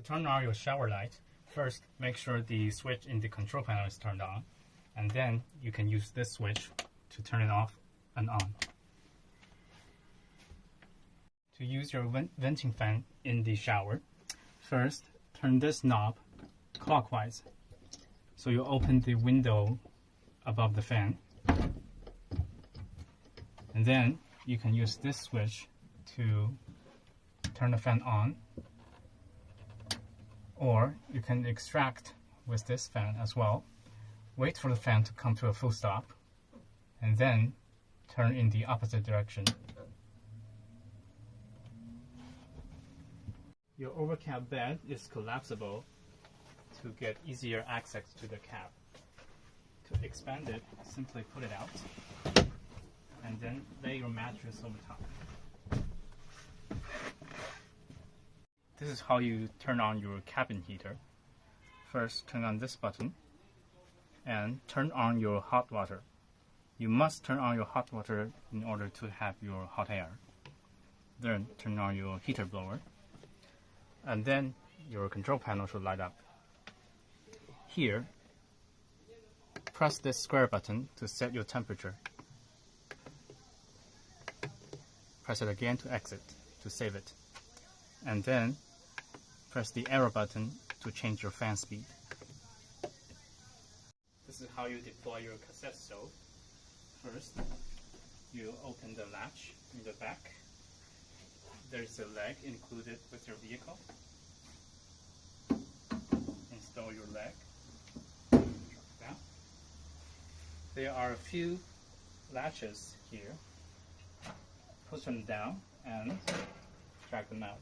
To turn on your shower light, first make sure the switch in the control panel is turned on, and then you can use this switch to turn it off and on. To use your venting fan in the shower, first turn this knob clockwise. So you open the window above the fan, and then you can use this switch to turn the fan on, or you can extract with this fan as well. Wait for the fan to come to a full stop, and then turn in the opposite direction. Your overcab bed is collapsible to get easier access to the cab. To expand it, simply put it out, and then lay your mattress over top. This is how you turn on your cabin heater. First, turn on this button and turn on your hot water. You must turn on your hot water in order to have your hot air. Then turn on your heater blower, and then your control panel should light up. Here, press this square button to set your temperature. Press it again to exit, to save it. And then press the arrow button to change your fan speed. This is how you deploy your cassette stove. First, you open the latch in the back. There's a leg included with your vehicle. Install your leg. Drop it down. There are a few latches here. Push them down and drag them out.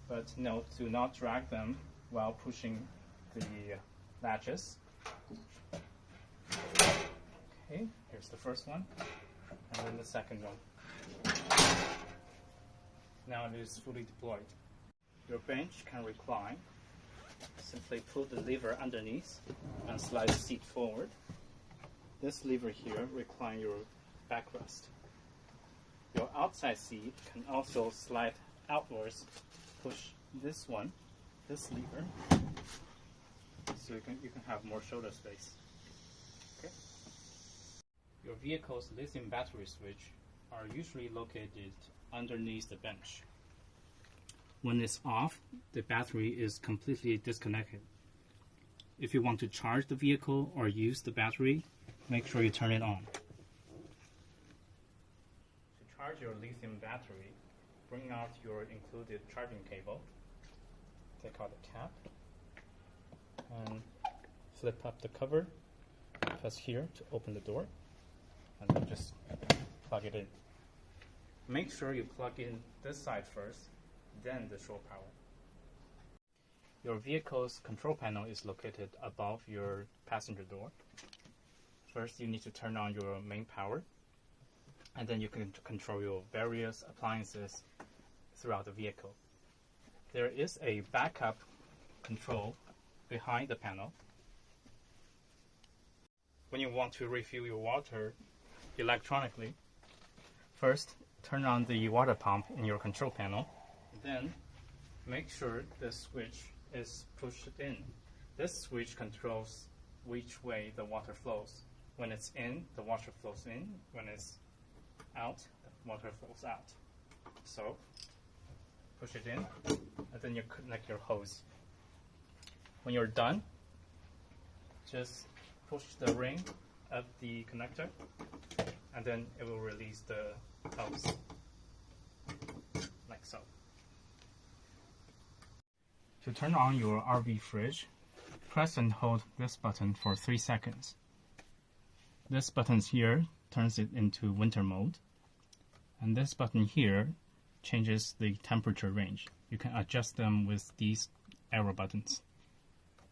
But note, do not drag them while pushing the latches. Okay, here's the first one, and then the second one. Now it is fully deployed. Your bench can recline. Simply pull the lever underneath and slide the seat forward. This lever here reclines your backrest. Your outside seat can also slide outwards. Push this one, this lever, so you can have more shoulder space. Okay. Your vehicle's lithium battery switch are usually located underneath the bench. When it's off, the battery is completely disconnected. If you want to charge the vehicle or use the battery, make sure you turn it on. To charge your lithium battery, bring out your included charging cable, take out the cap, and flip up the cover, press here to open the door, and then just plug it in. Make sure you plug in this side first, then the shore power. Your vehicle's control panel is located above your passenger door. First, you need to turn on your main power, and then you can control your various appliances throughout the vehicle. There is a backup control behind the panel. When you want to refill your water electronically, first turn on the water pump in your control panel, then make sure the switch is pushed in. This switch controls which way the water flows. When it's in, the water flows in. When it's out, the water flows out. So push it in, and then you connect your hose. When you're done, just push the ring of the connector, and then it will release the hose, like so. To turn on your RV fridge, press and hold this button for 3 seconds. This button here turns it into winter mode, and this button here changes the temperature range. You can adjust them with these arrow buttons.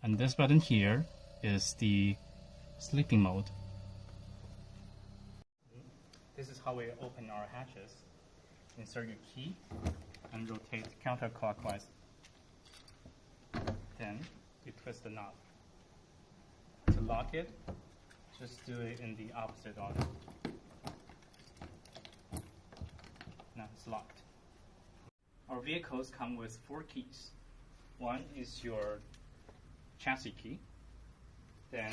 And this button here is the sleeping mode. This is how we open our hatches. Insert your key and rotate counterclockwise. Then you twist the knob. To lock it, just do it in the opposite order. Now it's locked. Our vehicles come with 4 keys. One is your chassis key, then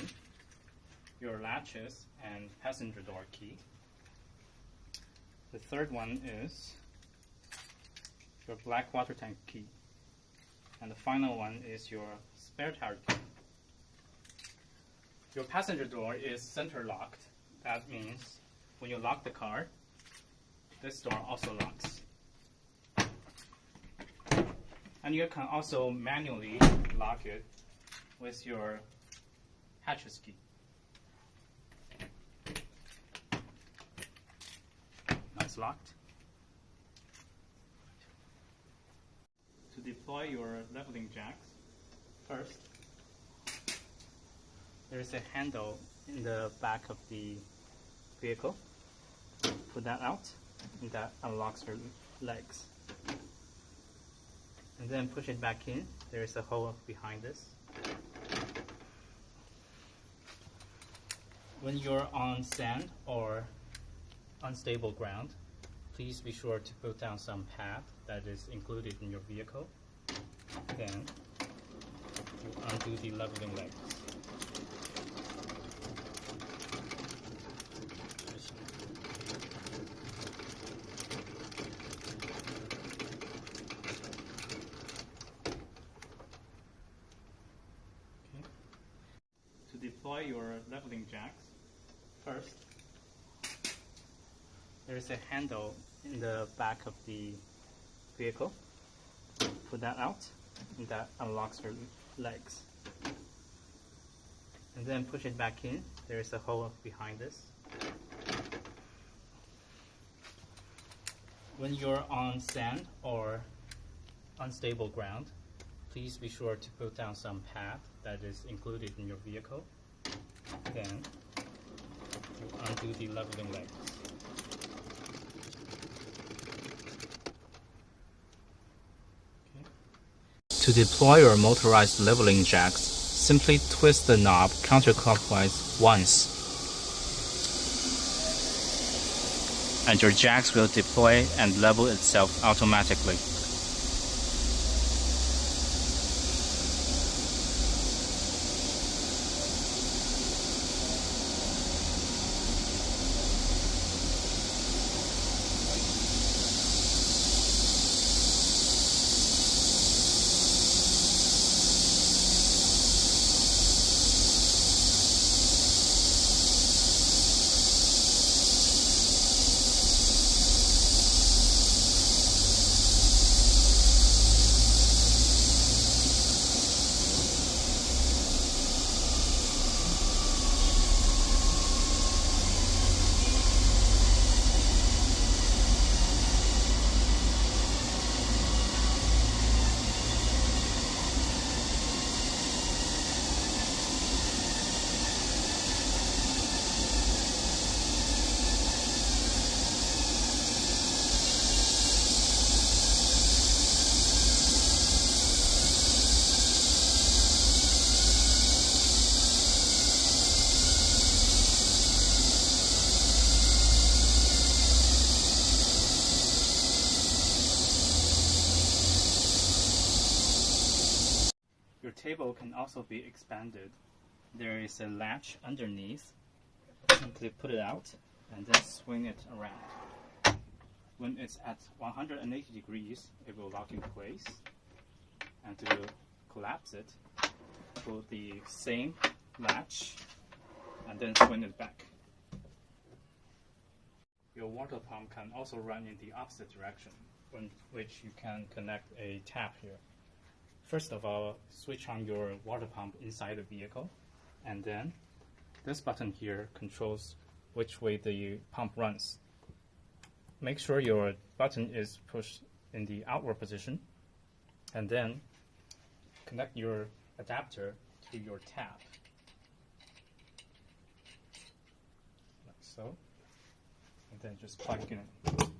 your latches and passenger door key. The third one is your black water tank key. And the final one is your spare tire key. Your passenger door is center locked. That means when you lock the car, this door also locks. And you can also manually lock it with your hatches key. Now it's locked. To deploy your leveling jacks, first, there is a handle in the back of the vehicle. Put that out, and that unlocks your legs. And then push it back in. There is a hole behind this. When you're on sand or unstable ground, please be sure to put down some pad that is included in your vehicle. Then you undo the leveling legs. To deploy your leveling jacks, first, there is a handle in the back of the vehicle. Put that out, and that unlocks your legs. And then push it back in. There is a hole behind this. When you're on sand or unstable ground, please be sure to put down some pad that is included in your vehicle. Then you undo the leveling legs. To deploy your motorized leveling jacks, simply twist the knob counterclockwise once. And your jacks will deploy and level itself automatically. Your table can also be expanded. There is a latch underneath. Simply put it out and then swing it around. When it's at 180 degrees, it will lock in place. And to collapse it, put the same latch and then swing it back. Your water pump can also run in the opposite direction, which you can connect a tap here. First of all, switch on your water pump inside the vehicle, and then this button here controls which way the pump runs. Make sure your button is pushed in the outward position, and then connect your adapter to your tap, like so, and then just plug it in.